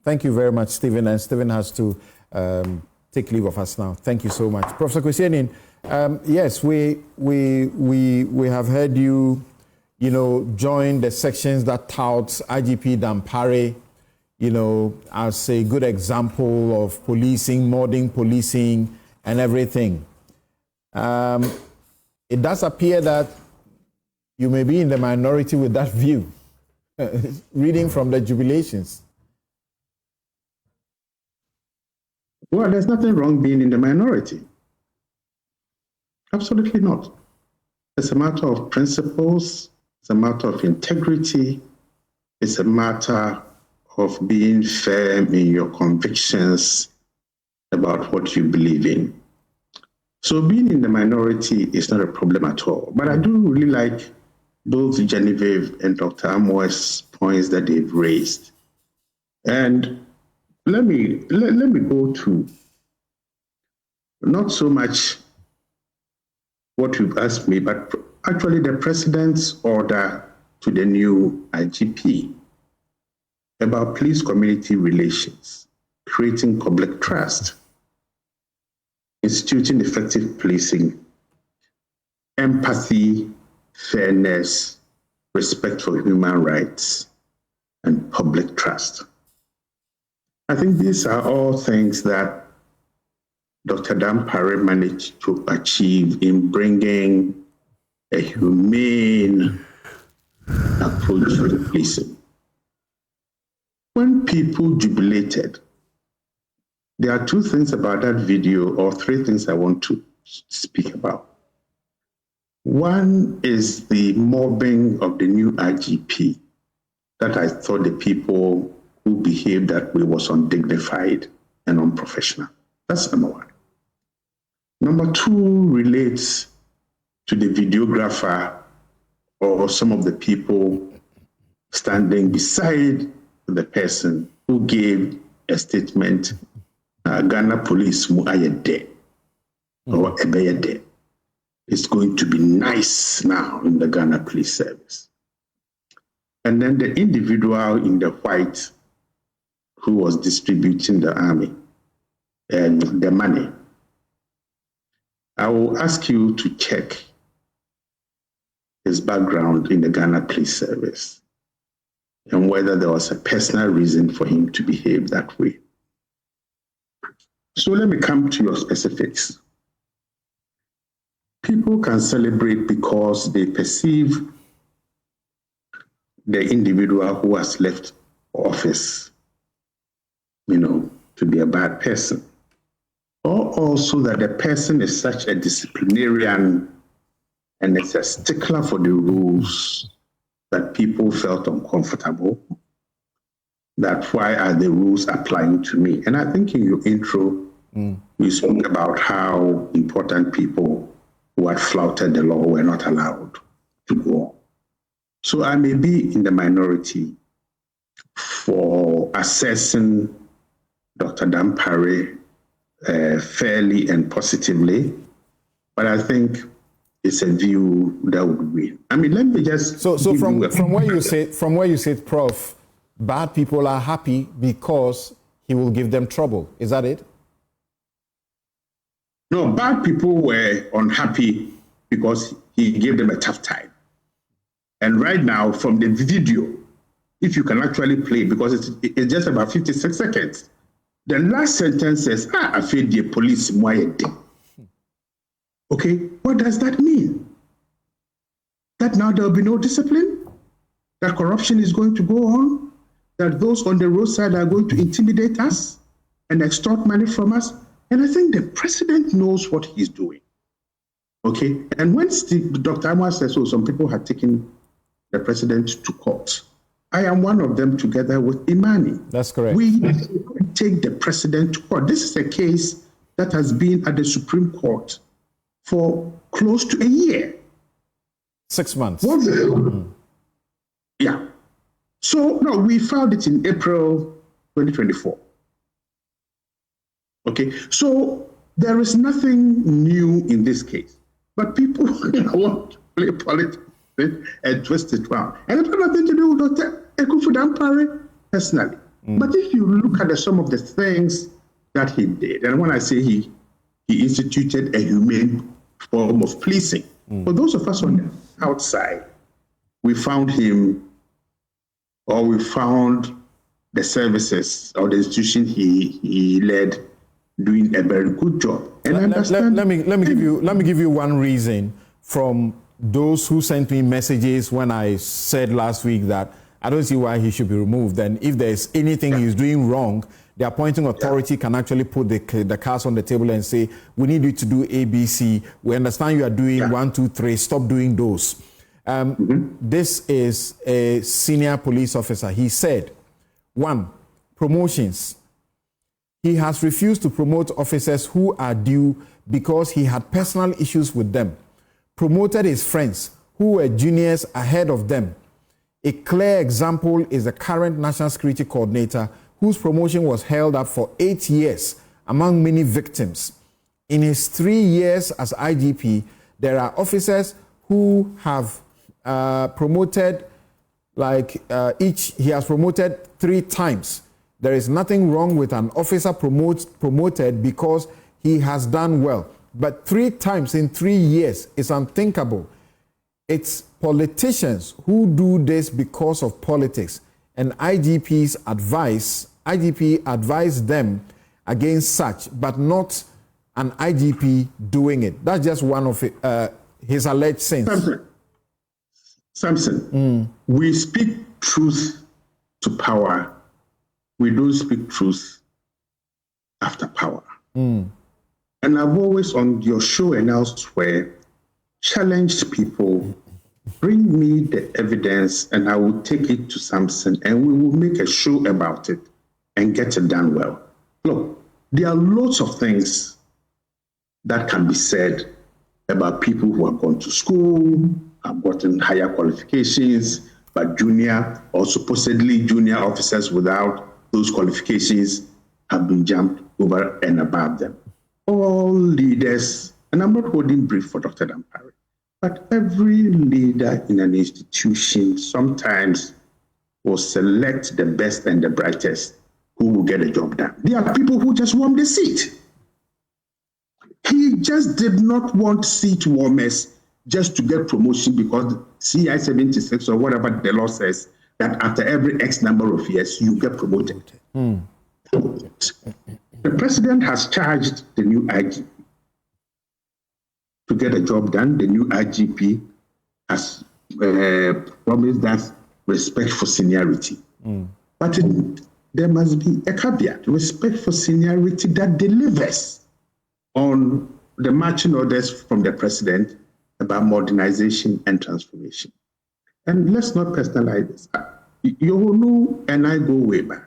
Thank you very much, Stephen. And Stephen has to take leave of us now. Thank you so much. Professor Aning, yes, we have heard you, join the sections that touts IGP Dampare, as a good example of policing, modern policing, and everything. It does appear that you may be in the minority with that view, reading from the jubilations. Well, there's nothing wrong being in the minority. Absolutely not. It's a matter of principles, it's a matter of integrity, it's a matter of being firm in your convictions about what you believe in. So being in the minority is not a problem at all. But I do really like both Genevieve and Dr. Amoah's points that they've raised. And let me go to not so much what you've asked me, but actually the president's order to the new IGP about police-community relations, creating public trust, instituting effective policing, empathy, fairness, respect for human rights, and public trust. I think these are all things that Dr. Dampare managed to achieve in bringing a humane approach to policing. When people jubilated, there are two things about that video, or three things I want to speak about. One is the mobbing of the new IGP that I thought the people who behaved that way was undignified and unprofessional. That's number one. Number two relates to the videographer or some of the people standing beside the person who gave a statement, Ghana police mu ayede or ebeyede. It's going to be nice now in the Ghana police service. And then the individual in the white who was distributing the army and the money. I will ask you to check his background in the Ghana police service and whether there was a personal reason for him to behave that way. So let me come to your specifics. People can celebrate because they perceive the individual who has left office, to be a bad person. Or also that the person is such a disciplinarian and is a stickler for the rules that people felt uncomfortable. That why are the rules applying to me? And I think in your intro, you spoke about how important people who had flouted the law were not allowed to go on. So I may be in the minority for assessing Dr. Dampare fairly and positively, but I think it's a view that would win. I mean, let me just so from where you said, Prof, bad people are happy because he will give them trouble. Is that it? No, bad people were unhappy because he gave them a tough time. And right now, from the video, if you can actually play, because it's just about 56 seconds, the last sentence says, I feel the police moyede. Okay, what does that mean? That now there will be no discipline? That corruption is going to go on? That those on the roadside are going to intimidate us and extort money from us? And I think the president knows what he's doing. Okay, and when Dr. Amoah says, some people had taken the president to court, I am one of them together with Imani. That's correct. We take the president to court. This is a case that has been at the Supreme Court for close to a year. 6 months. Yeah. So, no, we filed it in April 2024. Okay, so there is nothing new in this case. But people want to play politics and twist it around. And it's got nothing to do with Dr. Dampare personally. But if you look at some of the things that he did, and when I say he instituted a humane form of policing, for those of us on the outside, we found him, or we found the services or the institution he led doing a very good job. And let me give you one reason from those who sent me messages when I said last week that I don't see why he should be removed. And if there's anything he's doing wrong, the appointing authority can actually put the cards on the table and say, we need you to do ABC. We understand you are doing 1, 2, 3. Stop doing those. This is a senior police officer. He said, 1, promotions. He has refused to promote officers who are due because he had personal issues with them. Promoted his friends who were juniors ahead of them. A clear example is the current National Security Coordinator, whose promotion was held up for 8 years among many victims. In his 3 years as IGP, there are officers who have promoted, he has promoted 3 times. There is nothing wrong with an officer promoted because he has done well. But 3 times in 3 years is unthinkable. It's politicians who do this because of politics. And IGP advised them against such, but not an IGP doing it. That's just one of his alleged sins. Samson, we speak truth to power. We don't speak truth after power. And I've always, on your show and elsewhere, challenged people, bring me the evidence and I will take it to Samson and we will make a show about it and get it done well. Look, there are lots of things that can be said about people who have gone to school, have gotten higher qualifications, but junior or supposedly junior officers without those qualifications have been jumped over and above them. All leaders, and I'm not holding brief for Dr. Dampare, but every leader in an institution sometimes will select the best and the brightest who will get a job done. There are people who just want the seat. He just did not want seat warmers just to get promotion because CI 76 or whatever the law says that after every X number of years, you get promoted. The president has charged the new IGP to get a job done. The new IGP has promised that respect for seniority. But there must be a caveat, respect for seniority that delivers on the marching orders from the president about modernization and transformation. And let's not personalize this. Yohonu and I go way back.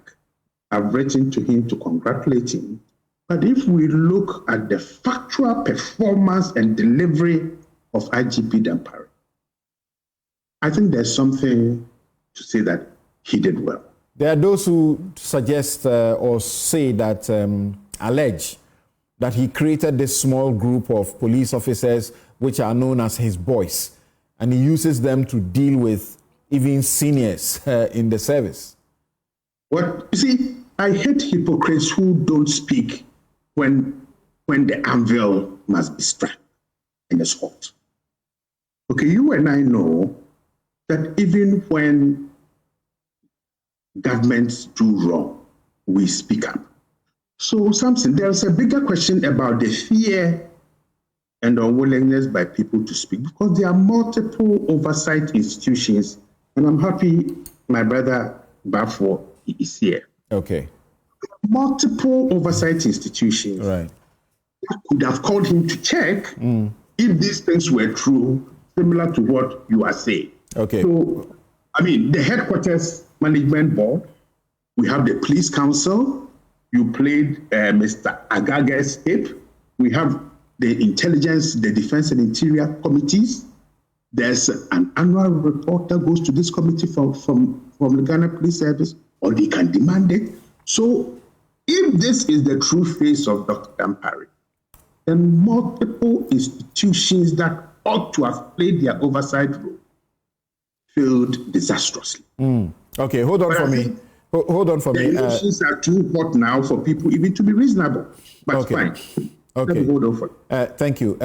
I've written to him to congratulate him. But if we look at the factual performance and delivery of IGP Dampare, I think there's something to say that he did well. There are those who suggest or say that, allege that he created this small group of police officers which are known as his boys, and he uses them to deal with even seniors in the service. Well, you see, I hate hypocrites who don't speak when the anvil must be struck and it's hot. Okay, you and I know that even when governments do wrong, we speak up. So, Samson, there's a bigger question about the fear and unwillingness by people to speak because there are multiple oversight institutions, and I'm happy my brother Bafo is here. Okay. Multiple oversight institutions that could have called him to check if these things were true, similar to what you are saying. Okay. So, I mean, the headquarters management board, we have the police council, you played Mr. Agaga's tape, we have the intelligence, the defense and interior committees. There's an annual report that goes to this committee from the Ghana Police Service, or they can demand it. So if this is the true face of Dr. Dampare, then multiple institutions that ought to have played their oversight role failed disastrously. Okay, hold on for me. Hold on for me. The emotions are too hot now for people even to be reasonable. But fine. Okay. Let me hold on for it. Thank you.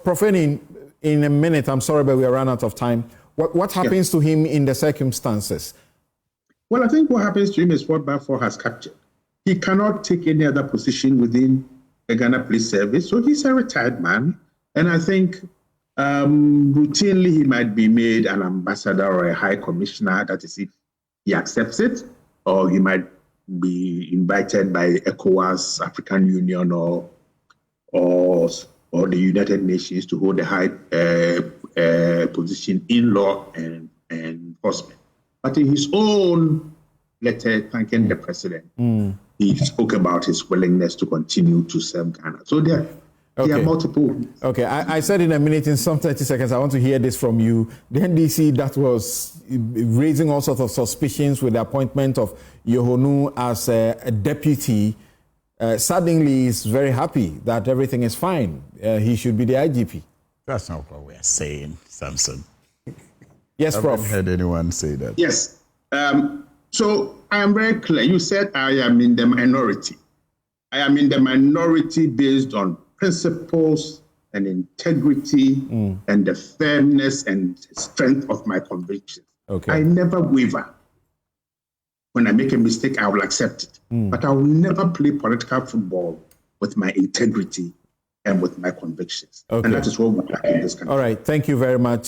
Prof, in a minute, I'm sorry, but we are run out of time. What happens to him in the circumstances? Well, I think what happens to him is what Balfour has captured. He cannot take any other position within the Ghana Police Service, so he's a retired man. And I think routinely he might be made an ambassador or a high commissioner, that is if he accepts it, or he might be invited by ECOWAS, African Union, or the United Nations to hold a high position in law and enforcement. But in his own letter thanking the president, he spoke about his willingness to continue to serve Ghana. So there are multiple. Okay, I said in a minute, in some 30 seconds, I want to hear this from you. The NDC that was raising all sorts of suspicions with the appointment of Yohonu as a deputy, suddenly is very happy that everything is fine. He should be the IGP. That's not what we're saying, Samson. Yes, Prof. I haven't heard anyone say that. Yes. So I am very clear. You said I am in the minority. I am in the minority based on principles and integrity and the firmness and strength of my convictions. Okay. I never waver. When I make a mistake, I will accept it. But I will never play political football with my integrity and with my convictions. Okay. And that is what we are in this country. All right. Thank you very much.